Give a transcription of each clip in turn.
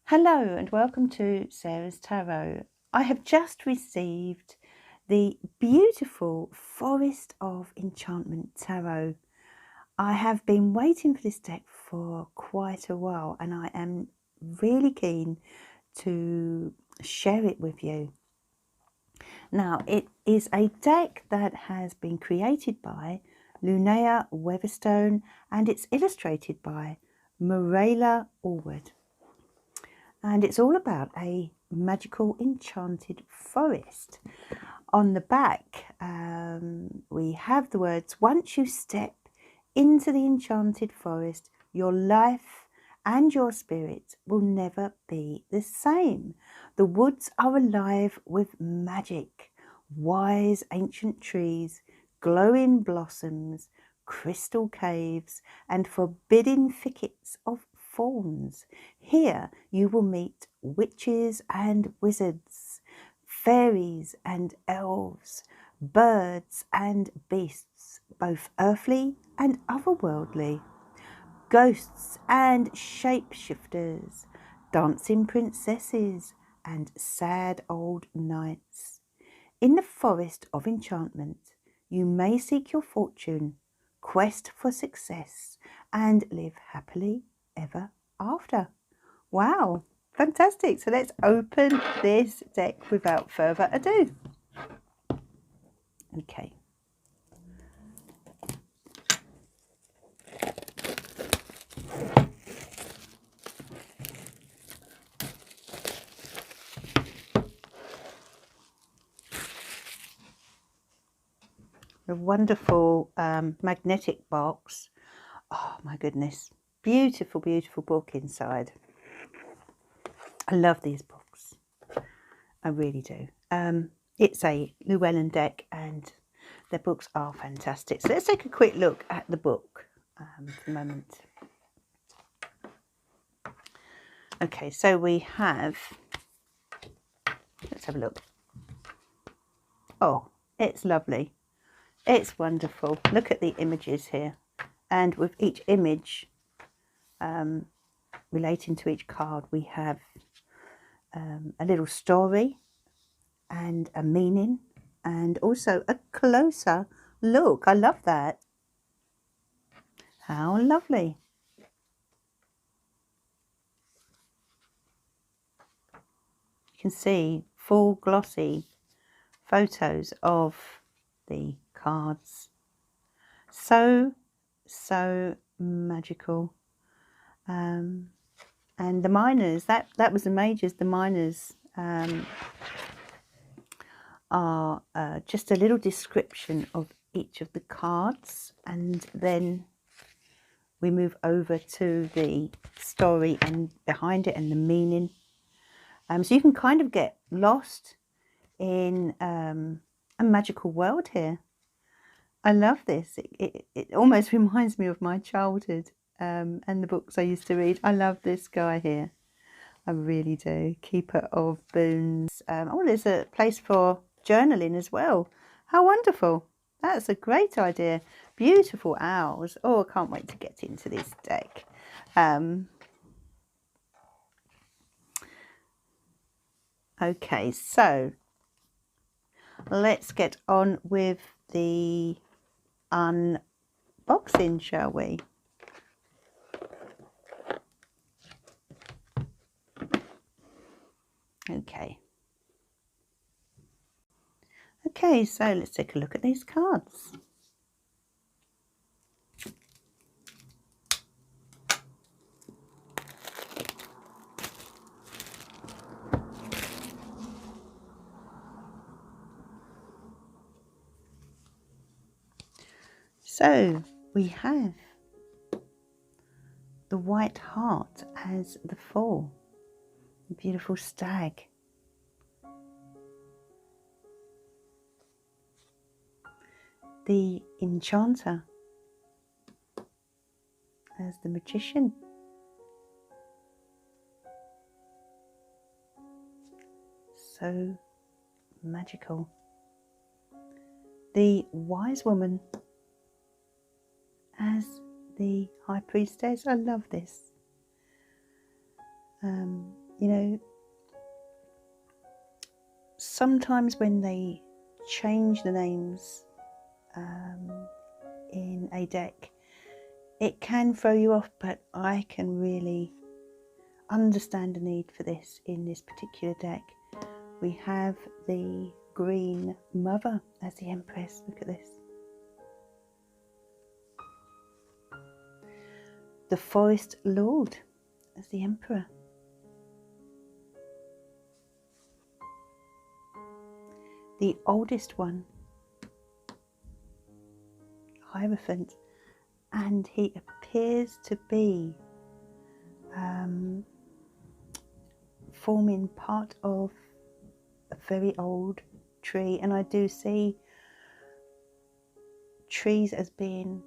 Hello and welcome to Sarah's Tarot. I have just received the beautiful Forest of Enchantment Tarot. I have been waiting for this deck for quite a while and I am really keen to share it with you. Now, it is a deck that has been created by Linnea Weatherstone and it's illustrated by Morella Allwood. And it's all about a magical enchanted forest. On the back, we have the words, once you step into the enchanted forest, your life and your spirit will never be the same. The woods are alive with magic, wise ancient trees, glowing blossoms, crystal caves, and forbidding thickets of thorns. Here you will meet witches and wizards, fairies and elves, birds and beasts, both earthly and otherworldly, ghosts and shapeshifters, dancing princesses and sad old knights. In the forest of enchantment, you may seek your fortune, quest for success, and live happily ever after. Wow, fantastic. So let's open this deck without further ado. Okay. A wonderful magnetic box. Oh my goodness. Beautiful, beautiful book inside. I love these books. I really do. It's a Llewellyn deck and their books are fantastic. So let's take a quick look at the book for a moment. Okay, so we have, let's have a look. Oh, it's lovely. It's wonderful. Look at the images here. And with each image relating to each card, we have a little story and a meaning and also a closer look. I love that. How lovely. You can see full glossy photos of the cards. So magical. And the minors, that was the majors. The minors are just a little description of each of the cards, and then we move over to the story and behind it and the meaning. So you can kind of get lost in a magical world here. I love this. It almost reminds me of my childhood and the books I used to read. I love this guy here. I really do. Keeper of Boons. Oh, there's a place for journaling as well. How wonderful. That's a great idea. Beautiful owls. Oh, I can't wait to get into this deck. Okay, so let's get on with the unboxing, shall we? Okay. Okay, so let's take a look at these cards. So we have the White Heart as the 4, the beautiful stag. The Enchanter as the Magician. So magical. The Wise Woman as the High Priestess. I love this. You know, sometimes when they change the names in a deck, it can throw you off, but I can really understand the need for this in this particular deck. We have the Green Mother as the Empress. Look at this. The Forest Lord as the Emperor. The oldest one, Hierophant, and he appears to be forming part of a very old tree, and I do see trees as being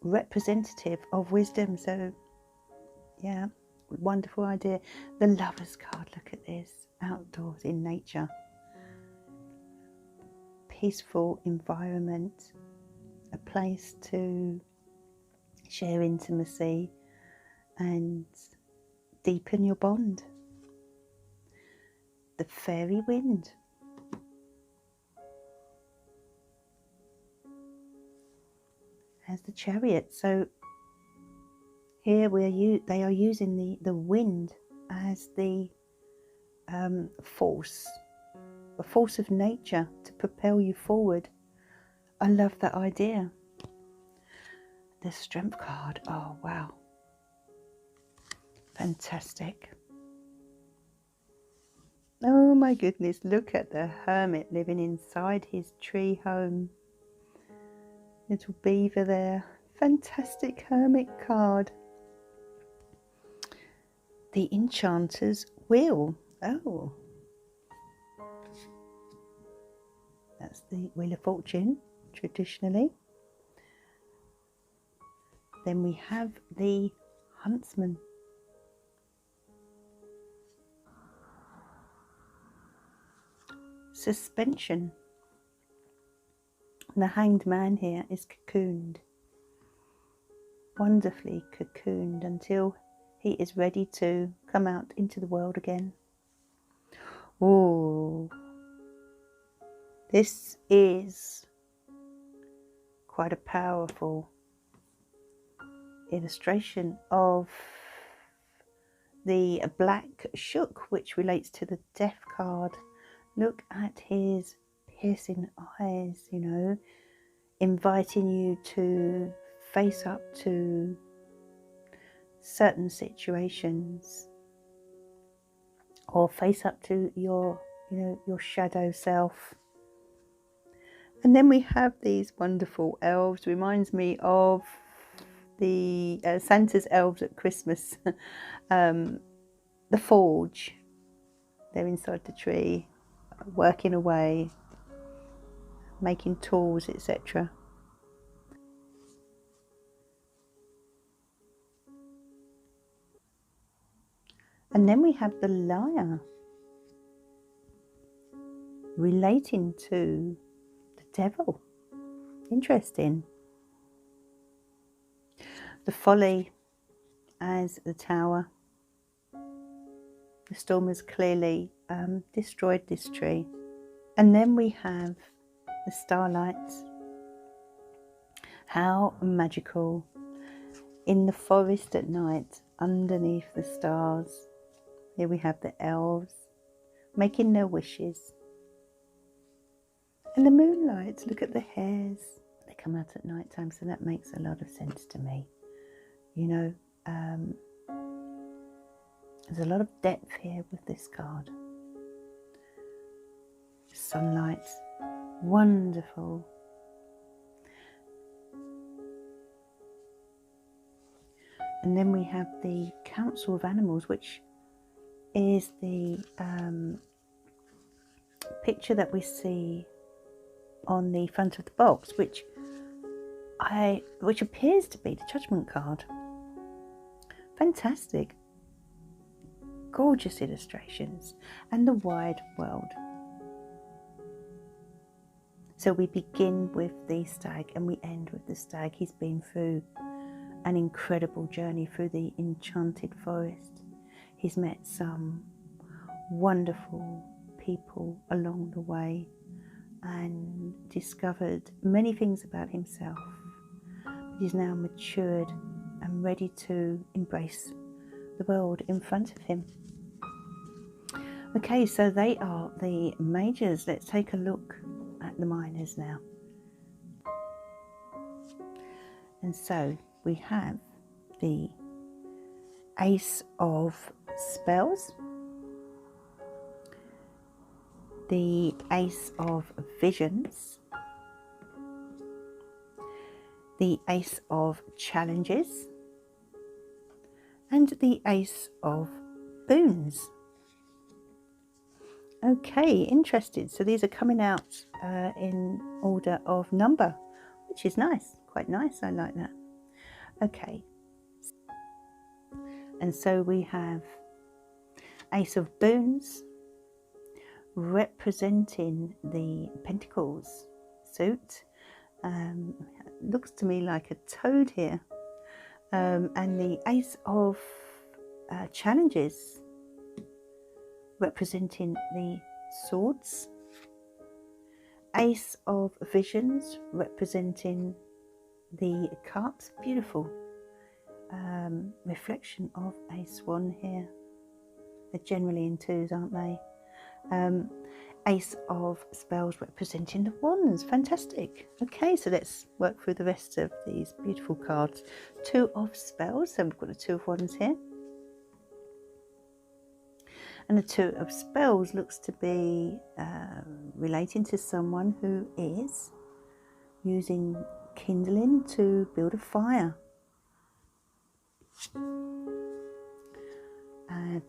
representative of wisdom. So yeah, wonderful idea. The Lovers card, look at this, outdoors in nature, peaceful environment, a place to share intimacy and deepen your bond. The Fairy Wind. As the Chariot. So here they are using the wind as the force, a force of nature to propel you forward. I love that idea. The Strength card. Oh wow, fantastic. Oh my goodness, look at the hermit living inside his tree home. Little beaver there. Fantastic hermit card. The Enchanter's Wheel. Oh, that's the Wheel of Fortune traditionally. Then we have the Huntsman. Suspension. And the Hanged Man here is cocooned, wonderfully cocooned, until he is ready to come out into the world again. Oh, this is quite a powerful illustration of the Black Shook, which relates to the Death card. Look at his piercing eyes, you know, inviting you to face up to certain situations, or face up to your, you know, your shadow self. And then we have these wonderful elves. Reminds me of the Santa's elves at Christmas. The forge. They're inside the tree, working away, making tools, etc. And then we have the Liar, relating to the devil. Interesting. The Folly as the Tower. The storm has clearly destroyed this tree. And then we have the Starlight. How magical. In the forest at night, underneath the stars. Here we have the elves making their wishes. And the moonlight, look at the hares. They come out at night time, so that makes a lot of sense to me. You know, there's a lot of depth here with this card. Sunlight, wonderful. And then we have the Council of Animals, which is the picture that we see on the front of the box, which appears to be the Judgment card. Fantastic, gorgeous illustrations, and the wide world. So we begin with the stag and we end with the stag. He's been through an incredible journey through the enchanted forest. He's met some wonderful people along the way and discovered many things about himself. He's now matured and ready to embrace the world in front of him. Okay, so they are the majors. Let's take a look at the minors now. And so we have the Ace of Spells, the Ace of Visions, the Ace of Challenges, and the Ace of Boons. Okay, interested. So these are coming out in order of number, which is nice, quite nice. I like that. Okay, and so we have Ace of Boons representing the Pentacles suit. Looks to me like a toad here, and the Ace of Challenges representing the Swords, Ace of Visions representing the Cups. Beautiful reflection of a swan here. They're generally in twos, aren't they? Ace of Spells representing the Wands. Fantastic. Okay, so let's work through the rest of these beautiful cards. Two of Spells, so we've got the Two of Wands here. And the Two of Spells looks to be relating to someone who is using kindling to build a fire.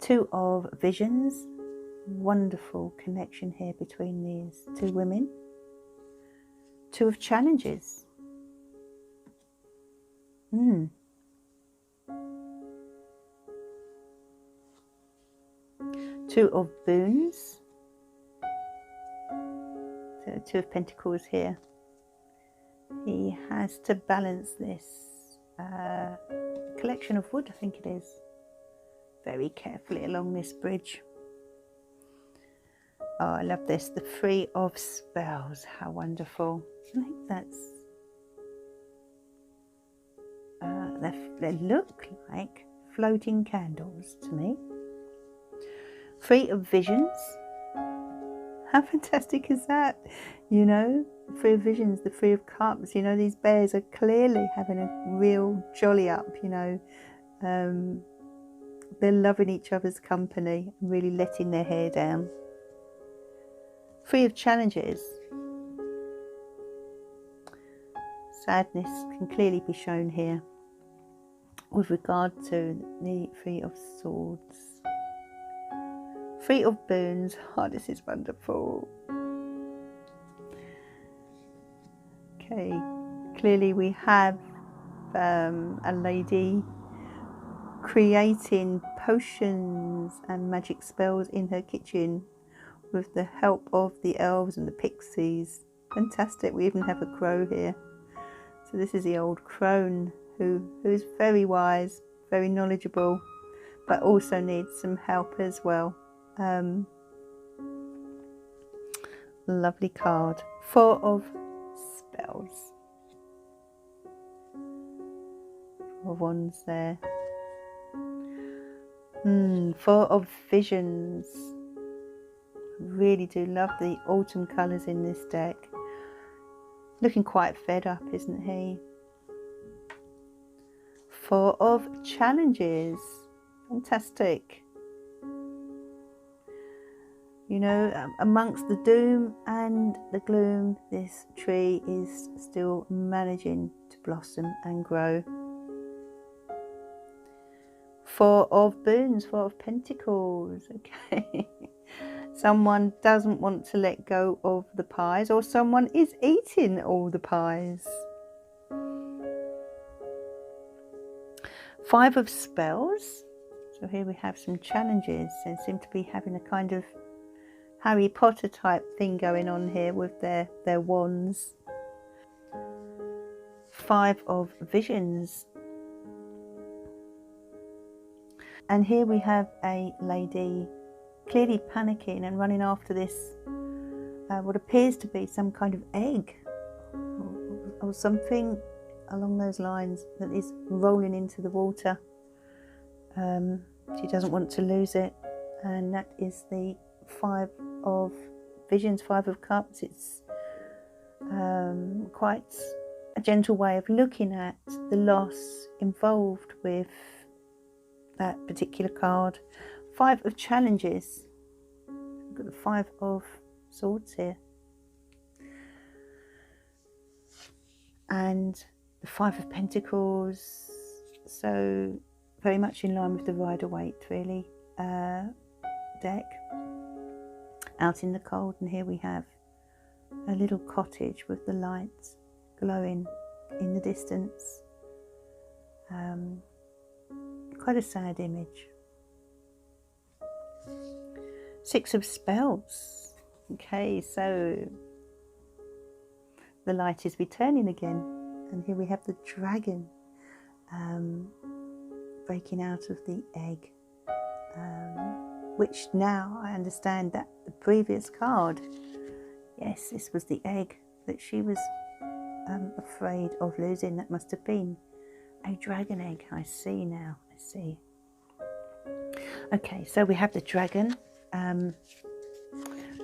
Two of Visions. Wonderful connection here between these two women. Two of Challenges. Two of Boons. So Two of Pentacles here. He has to balance this collection of wood, I think it is, very carefully along this bridge. Oh, I love this. The Three of Spells. How wonderful. I think that's... they look like floating candles to me. Three of Visions. How fantastic is that? You know, the Three of Visions, the Three of Cups. You know, these bears are clearly having a real jolly up, you know. They're loving each other's company, really letting their hair down. Three of Challenges. Sadness can clearly be shown here with regard to the Three of Swords. Three of Boons. Oh, this is wonderful. Okay, clearly we have a lady creating potions and magic spells in her kitchen with the help of the elves and the pixies. Fantastic. We even have a crow here. So this is the old crone who's very wise, very knowledgeable, but also needs some help as well. Lovely card. Four of Spells. Four of Wands there. Four of Visions. Really do love the autumn colours in this deck. Looking quite fed up, isn't he? Four of Challenges. Fantastic. You know, amongst the doom and the gloom, this tree is still managing to blossom and grow. Four of Boons, Four of Pentacles. Okay. Someone doesn't want to let go of the pies, or someone is eating all the pies. Five of Spells. So here we have some challenges. They seem to be having a kind of Harry Potter type thing going on here with their wands. Five of Visions. And here we have a lady clearly panicking and running after this, what appears to be some kind of egg or something along those lines that is rolling into the water. She doesn't want to lose it, and that is the 5 of Visions, 5 of Cups. It's quite a gentle way of looking at the loss involved with that particular card. 5 of Challenges. We've got the 5 of Swords here, and the 5 of Pentacles. So very much in line with the Rider-Waite really deck, out in the cold. And here we have a little cottage with the lights glowing in the distance. Quite a sad image. 6 of Spells. Okay, so the light is returning again, and here we have the dragon breaking out of the egg, which now I understand that the previous card, yes, this was the egg that she was afraid of losing. That must have been a dragon egg. I see now, I see. Okay, so we have the dragon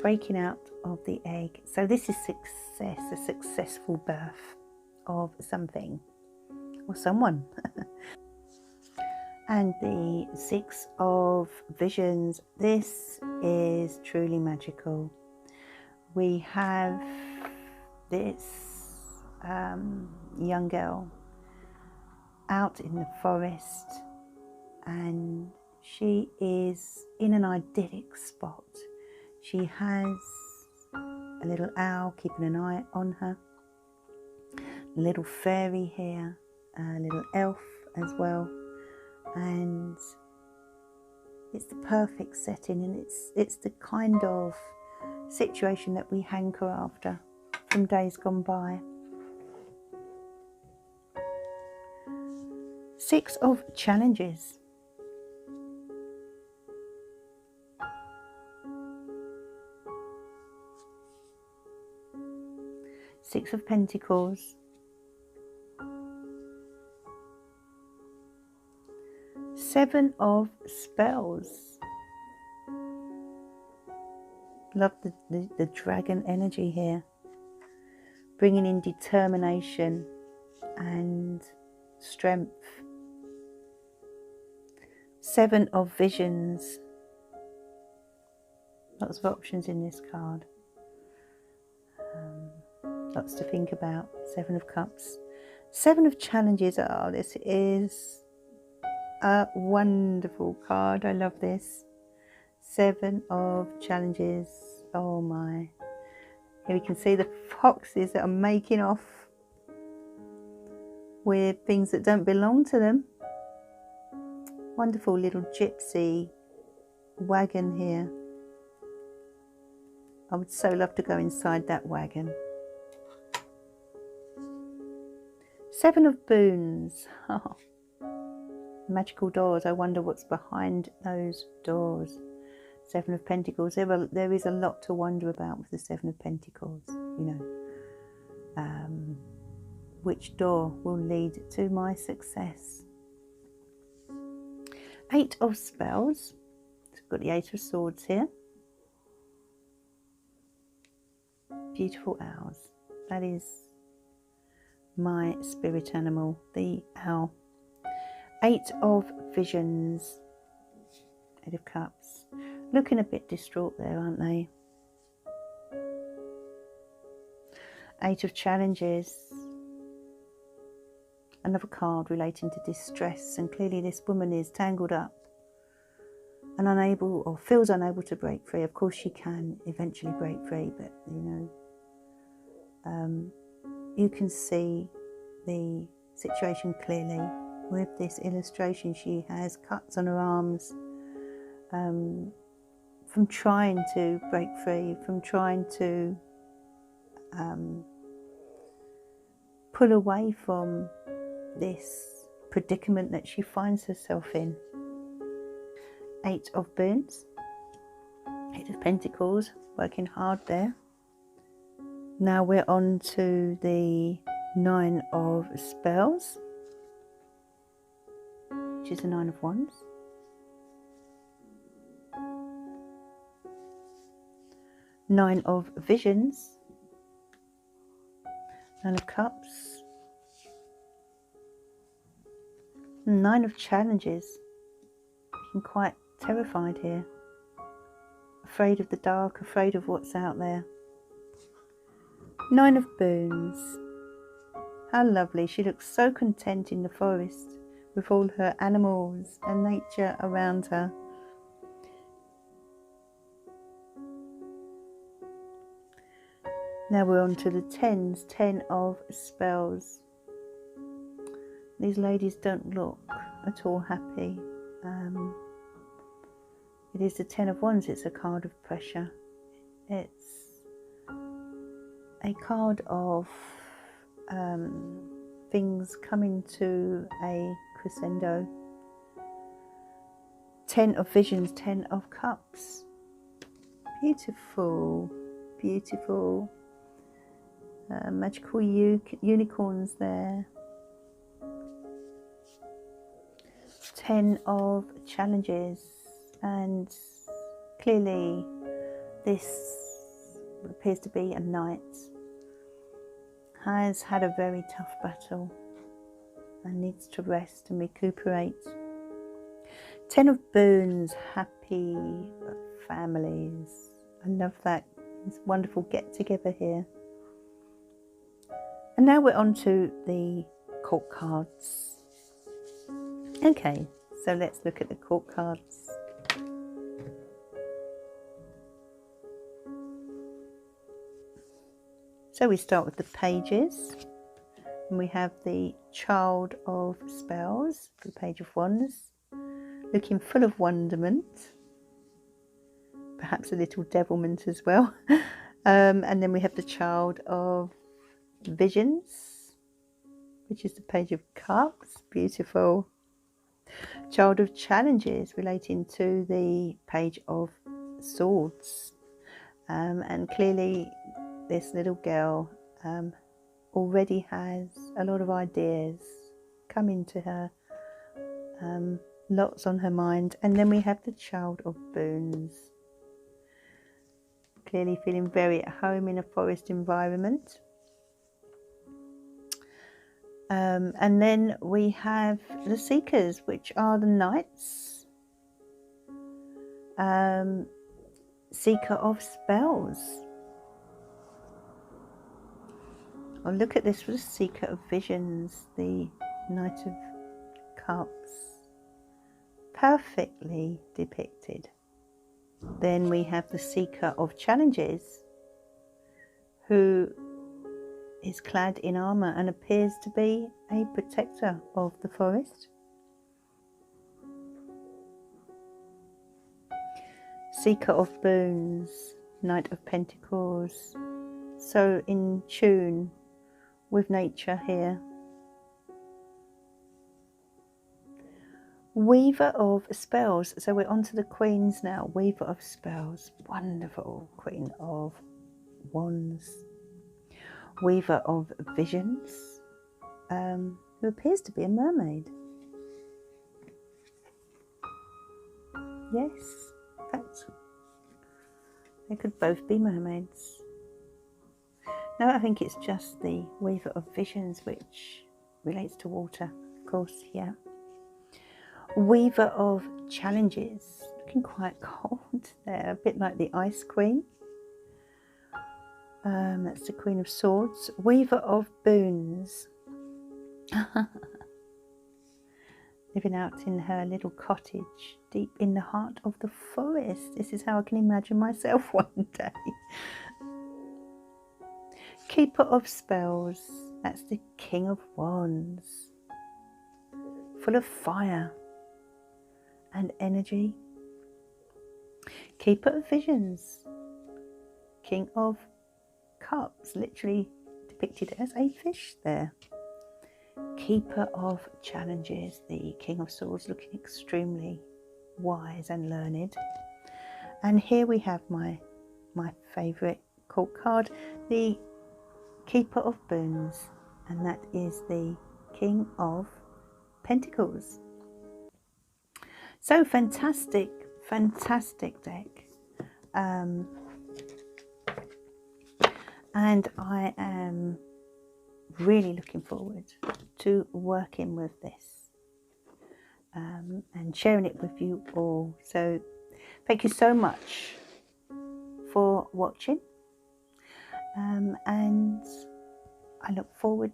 breaking out of the egg. So this is success, a successful birth of something or someone. And the 6 of Visions. This is truly magical. We have this young girl out in the forest, and she is in an idyllic spot. She has a little owl keeping an eye on her, a little fairy here, a little elf as well, and it's the perfect setting, and it's the kind of situation that we hanker after from days gone by. 6 of Challenges. Six of Pentacles. 7 of Spells. Love the dragon energy here, bringing in determination and strength. 7 of Visions. Lots of options in this card. Lots to think about. 7 of Cups. 7 of Challenges. Oh, this is a wonderful card. I love this. 7 of Challenges. Oh my. Here we can see the foxes that are making off with things that don't belong to them. Wonderful little gypsy wagon here. I would so love to go inside that wagon. 7 of Boons. Oh, magical doors. I wonder what's behind those doors. 7 of Pentacles. There is a lot to wonder about with the 7 of Pentacles. You know, which door will lead to my success? 8 of Spells. So we've got the 8 of Swords here. Beautiful owls. That is my spirit animal, the owl. 8 of Visions. 8 of Cups. Looking a bit distraught there, aren't they? 8 of Challenges. Another card relating to distress, and clearly this woman is tangled up and unable, or feels unable to break free. Of course she can eventually break free, but you know, you can see the situation clearly with this illustration. She has cuts on her arms from trying to break free, from trying to pull away from this predicament that she finds herself in. Eight of Boons, Eight of Pentacles, working hard there. Now we're on to the Nine of Spells, which is the Nine of Wands. Nine of Visions, Nine of Cups, Nine of Challenges. I'm quite terrified here, afraid of the dark, afraid of what's out there. Nine of Boons. How lovely. She looks so content in the forest with all her animals and nature around her. Now we're on to the tens, 10 of Spells. These ladies don't look at all happy. It is the 10 of Wands. It's a card of pressure. It's a card of things coming to a crescendo. 10 of Visions, 10 of Cups. Beautiful, beautiful. Magical unicorns there. 10 of Challenges, and clearly this appears to be a knight, has had a very tough battle and needs to rest and recuperate. 10 of Boons, happy families. I love that. It's a wonderful get together here. And now we're on to the court cards. Okay, so let's look at the court cards. So we start with the pages, and we have the Child of Spells, the Page of Wands, looking full of wonderment, perhaps a little devilment as well. And then we have the Child of Visions, which is the Page of Cups, beautiful. Child of Challenges, relating to the Page of Swords, and clearly this little girl already has a lot of ideas coming to her, lots on her mind. And then we have the Child of Boons, clearly feeling very at home in a forest environment. And then we have the Seekers, which are the Knights, Seeker of Spells. Oh, look at this for the Seeker of Visions, the Knight of Cups, perfectly depicted. Then we have the Seeker of Challenges, who is clad in armour and appears to be a protector of the forest. Seeker of Boons, Knight of Pentacles, so in tune with nature here. Weaver of Spells, so we're on to the Queens now. Weaver of Spells, wonderful. Queen of Wands. Weaver of Visions, who appears to be a mermaid. Yes, in fact, they could both be mermaids. No, I think it's just the Weaver of Visions, which relates to water, of course, yeah. Weaver of Challenges, looking quite cold there, a bit like the Ice Queen. That's the Queen of Swords. Weaver of Boons, living out in her little cottage deep in the heart of the forest. This is how I can imagine myself one day. Keeper of Spells, that's the King of Wands, full of fire and energy. Keeper of Visions, King of Cups, literally depicted as a fish there. Keeper of Challenges, the King of Swords, looking extremely wise and learned. And here we have my favourite court card, the Keeper of Boons, and that is the King of Pentacles. So fantastic deck. And I am really looking forward to working with this and sharing it with you all. So thank you so much for watching, and I look forward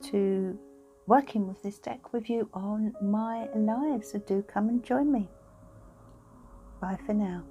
to working with this deck with you on my live, so do come and join me. Bye for now.